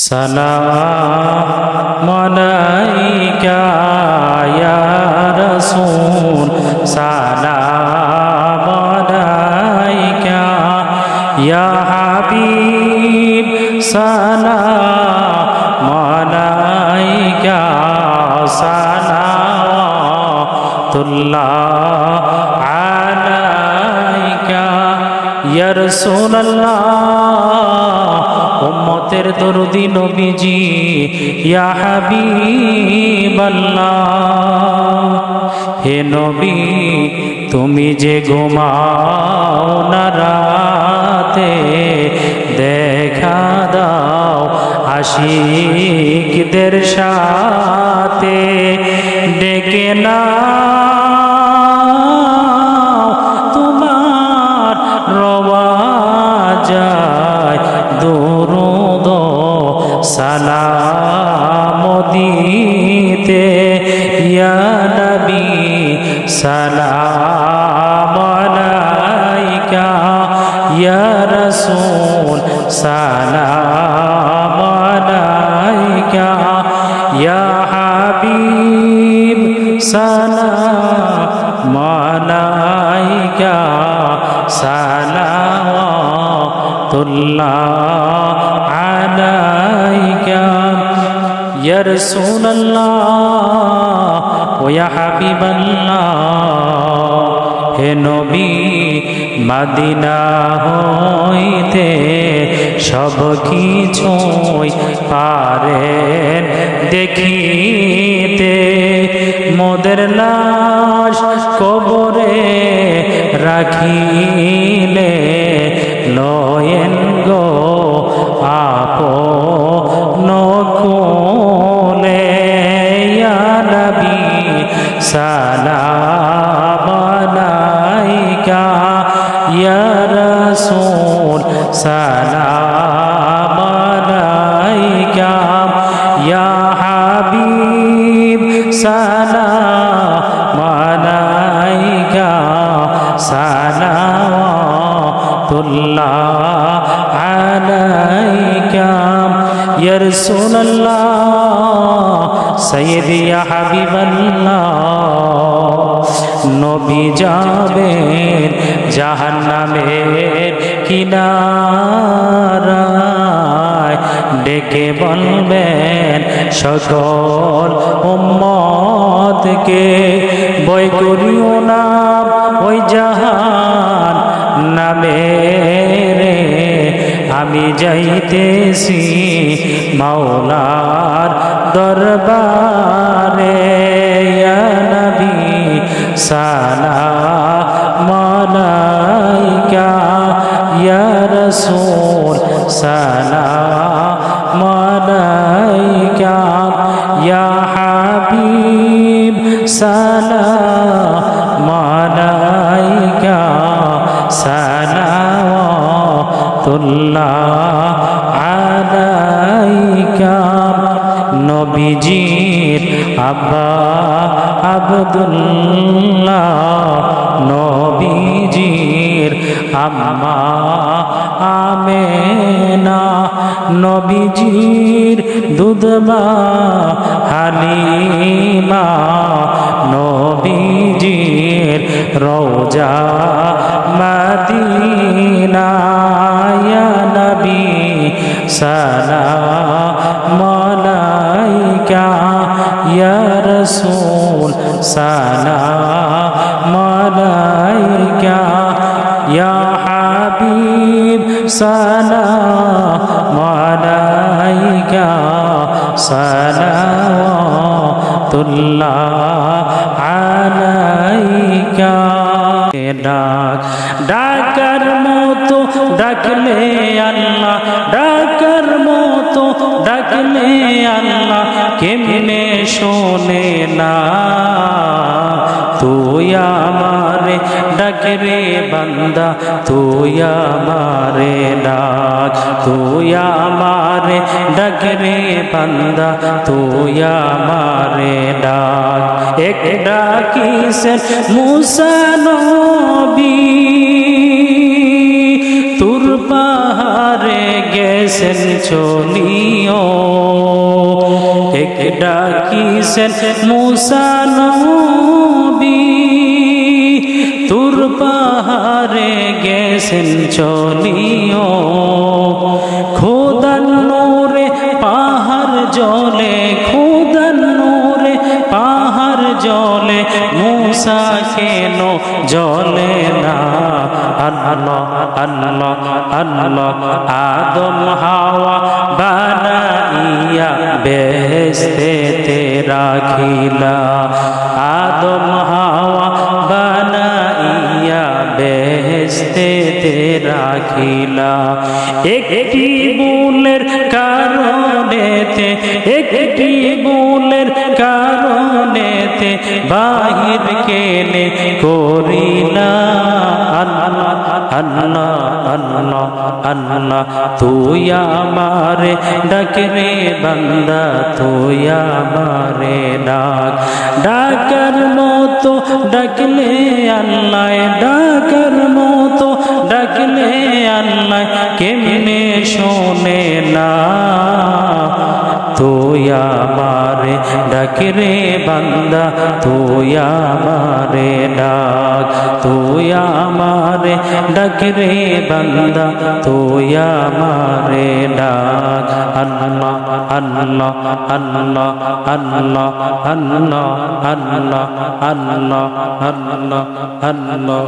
সালাম আলাইকা ইয়া রাসূল সালাম আলাইকা ইয়া হাবিব সালাম আলাইকা সালাওয়াতুল্লাহ আলাইকা ইয়া রাসূলুল্লাহ উম্মতের দরদি নবীজি ইয়া হাবিবাল্লাহ। হে নবী তুমি যে ঘুমাও না রাতে, দেখা দাও আশিকদের সাথে, ডেকে না তোমার রওয়া যায় দুরুদ সালাম দিতে ইয়া নবী সালাম আলাইকা ইয়া রাসূল সালাম আলাইকা ইয়া হাবিব সালাম আলাইকা সালাওয়াতুল্লাহ আলাইকা ইয়া রাসূলুল্লাহ ওয়া ইয়া হাবিবাল্লাহ। হে নবী মদিনা হইতে সব কিছুই পারেন দেখিতে, মোদের লাশ কবরে রাখিলে লয়েন গো আপন কোলে ইয়া নবী সালাম আলাইকা ইয়া রাসূল সালাম আলাইকা ইয়া হাবিব সালাম আলাইকা সালাওয়াতুল্লাহ আলাইকা ইয়া রাসূলুল্লাহ সাইয়্যিদি ইয়া হাবিবাল্লাহ। নবী যাবেন জাহান্নামের কিনারায়, ডেকে বলবেন সকল উম্মতকে, ভয় করিও না ওই জাহান নামের, আমি যাইতেছি মাওলার দরবারে ইয়া নবী সালাম আলাইকা ইয়া রাসূল সালাম আলাইকা ইয়া হাবিব সালাম আলাইকা সালাওয়াতুল্লাহ আলাইকা। নবীজির আব্বা আব্দুল্লাহ, নবীজির আম্মা আমেনা, নবীজির দুধমা হালিমা, নবীজির রওজা মদিনা ইয়া নবী সালাম আলাইকা ইয়া রাসূল সালাম আলাইকা ইয়া হাবিব সালাম আলাইকা সালাওয়াতুল্লাহ আলাইকা। ডাক ডাকার মতো ডাকলে আল্লাহ, ডাকার মতো ডাকলে আল্লাহ কেমনে শোনে না, তুই আমারে ডাক রে বান্দা, তুই আমারে ডাক, তুই আমারে ডাক রে বান্দা, তুই আমারে ডাক। এক ডাকিছেন মুসা নবী তুর পাহাড়ে গেছে গেছেন চলিও এক ডাকিছেন মুসা নবী তুর পাহাড়ে গেছেন চলিও খোদার নূরে পাহাড় জলে খোদার নূরে পাহাড় জলে মুসা কেন জলে না আল্লাহ আল্লাহ আল্লাহ আদম হাওয়া বানাইয়া বেহেশতে রাখিলা আদম হাওয়া বানাইয়া বেহেশতে রাখিলা একটি ভুলের কারণেতে একটি ভুলের কারণেতে বাহির কেনে করিলা আল্লাহ আল্লাহ আল্লাহ আল্লাহ তুই আমারে ডাক রে বান্দা তুই আমারে ডাক ডাকার মতো ডাকলে আল্লাহ ডাকার মতো ডাকলে আল্লাহ কেমনে শোনে না তুই আমারে ডাক রে বান্দা তুই আমারে ডাক তুই আমারে ডাক রে বান্দা তুই আমারে ডাক আল্লাহ আল্লাহ আল্লাহ আল্লাহ আল্লাহ আল্লাহ আল্লাহ আল্লাহ আল্লাহ